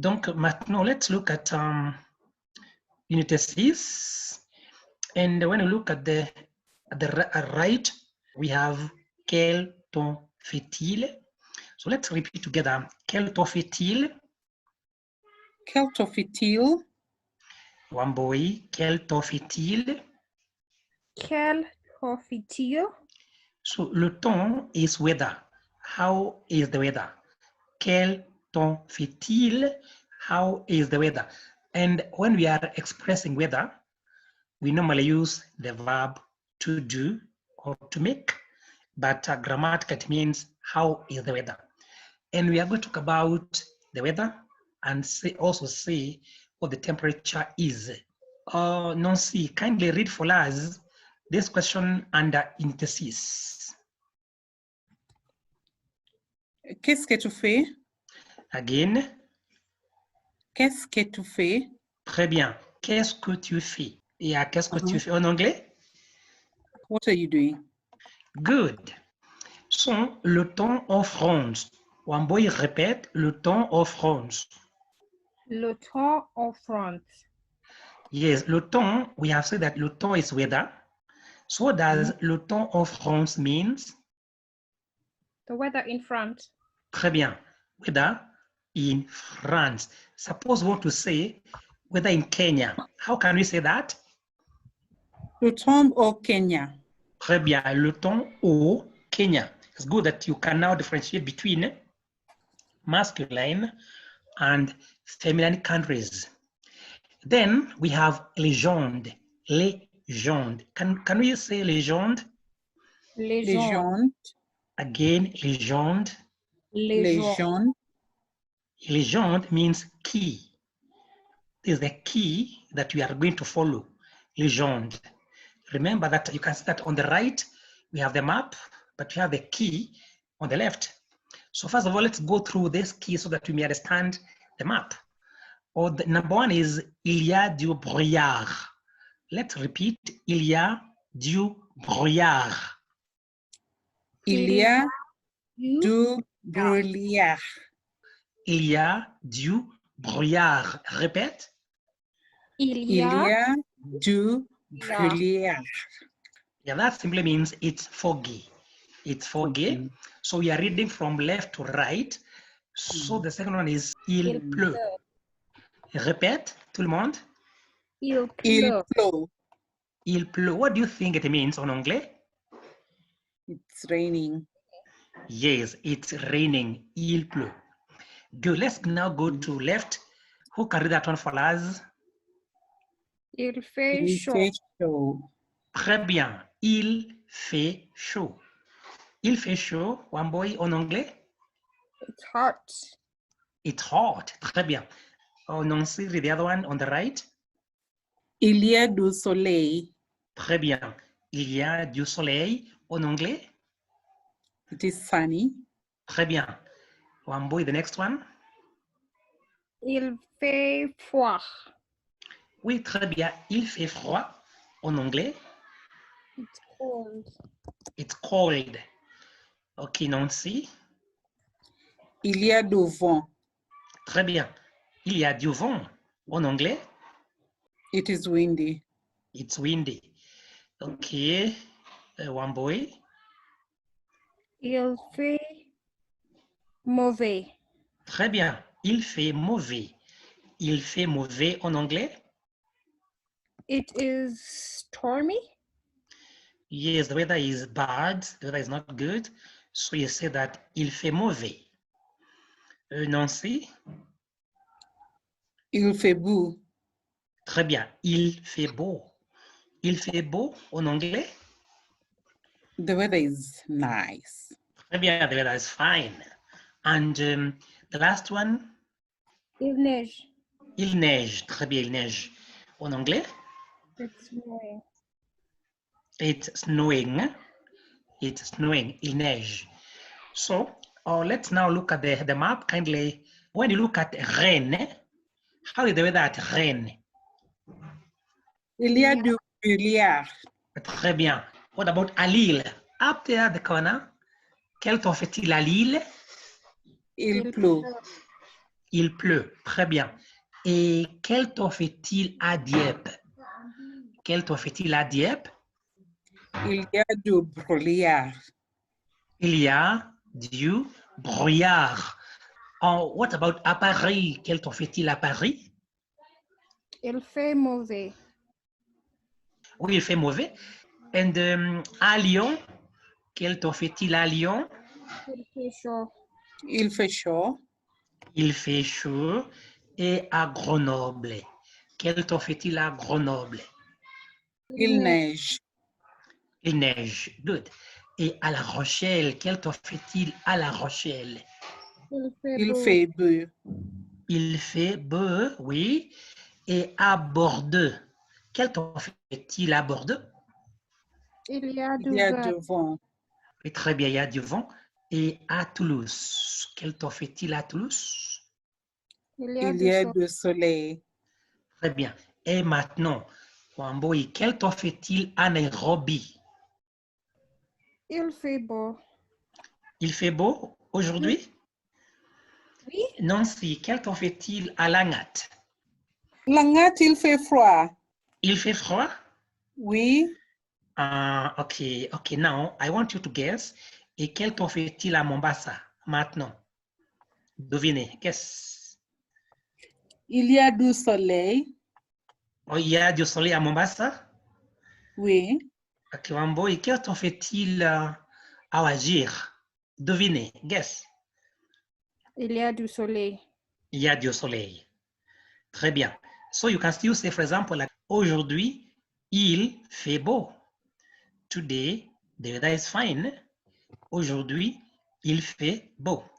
Donc, maintenant, let's look at Unité 6. And when you look at the right, we have quel temps fait-il? So let's repeat together. Quel temps fait-il? Quel temps fait-il? Wamboy, quel temps fait-il? Quel temps fait-il? So le temps is weather. How is the weather? Quel temps fait-il? How is the weather? And when we are expressing weather, we normally use the verb to do or to make, but grammatically it means how is the weather. And we are going to talk about the weather and also see what the temperature is. Nancy, kindly read for us this question under Unité 6. Qu'est-ce que tu fais? Again. Qu'est-ce que tu fais? Très bien. Qu'est-ce que tu fais? Yeah, qu'est-ce que tu fais en anglais? What are you doing? Good. So, le temps en France. Wamboy répète, le temps en France. Le temps en France. Yes, le temps, we have said that le temps is weather. So what does le temps en France means? The weather in France. Très bien. Weather in France. Suppose we want to say weather in Kenya. How can we say that? Le temps au Kenya. Très bien. Le temps au Kenya. It's good that you can now differentiate between masculine and feminine countries. Then we have légende. Légende. Can we say légende? Légende. Again, légende. Légende. Légende means key. This is the key that we are going to follow. Légende. Remember that you can see that on the right, we have the map, but we have the key on the left. So first of all, let's go through this key so that we may understand the map. Or the number one is il y a du brouillard. Let's repeat, il y a du brouillard. Il y a du brouillard. Il y a du brouillard. Répète. Il Il y y a a du brouillard. Yeah, that simply means it's foggy. It's foggy. Okay. So we are reading from left to right. So the second one is il pleut. Répète, tout le monde. Il Il pleut. pleut. Il pleut. What do you think it means en anglais? It's raining. Yes, it's raining. Il pleut. Good. Let's now go to left. Who can read that one for us? Il fait Il chaud. fait chaud. Très bien. Il fait chaud. Il fait chaud. One boy en anglais? It's hot. It's hot. Très bien. Oh, Nancy, read the other one on the right. Il y a du soleil. Très bien. Il y a du soleil en anglais. It is sunny. Très bien. One boy, the next one. Il fait froid. Oui, très bien. Il fait froid en anglais. It's cold. It's cold. OK, Nancy. Il y a du vent. Très bien. Il y a du vent en anglais. It is windy. It's windy. OK. One boy. Il fait mauvais. Très bien. Il fait mauvais. Il fait mauvais en anglais. It is stormy. Yes, the weather is bad. The weather is not good. So you say that il fait mauvais. Nancy. Il fait beau. Très bien. Il fait beau. Il fait beau en anglais. The weather is nice. Très bien. The weather is fine. And the last one. Il neige. Il neige. Très bien, il neige. En anglais. It's snowing. It's snowing. It's snowing. Il neige. So let's now look at the map kindly. When you look at Rennes, how is the weather at Rennes? Il y a du brouillard. Très bien. What about à Lille? Up there at the corner. Quel temps fait-il à Lille? Il pleut. Il pleut. Très bien. Et quel temps fait-il à Dieppe? Quel temps fait-il à Dieppe? Il y a du brouillard. Il y a du brouillard. Oh, what about à Paris? Quel temps fait-il à Paris? Il fait mauvais. Oui, il fait mauvais. And à Lyon, quel temps fait-il à Lyon? Il fait chaud. Il fait chaud. Il fait chaud. Et à Grenoble, quel temps fait-il à Grenoble? Il neige. Il neige. Good. Et à La Rochelle, quel temps fait-il à La Rochelle? Il fait Il beau. fait beau. Il fait beau, oui. Et à Bordeaux, quel temps fait-il à Bordeaux? Il y a du Il y a vent. du vent. Oui, très bien, il y a du vent. Et à Toulouse, quel temps fait-il à Toulouse? Il y a Il du y a soleil. du soleil. Très bien. Et maintenant, Wamboy, quel temps fait-il à Nairobi? Il fait beau. Il fait beau aujourd'hui? Oui. Nancy, quel temps fait-il à Langat? Langat, il fait froid. Il fait froid? Oui. Okay. Now, I want you to guess. Et quel temps fait-il à Mombasa maintenant? Devinez, guess. Il y a du soleil. Oh, il y a du soleil à Mombasa? Oui. Ok, Wamboy, quel temps fait-il à Wajir? Devinez, guess. Il y a du soleil. Il y a du soleil. Très bien. So you can still say, for example, like, aujourd'hui, il fait beau. Today, the weather is fine. Aujourd'hui, il fait beau.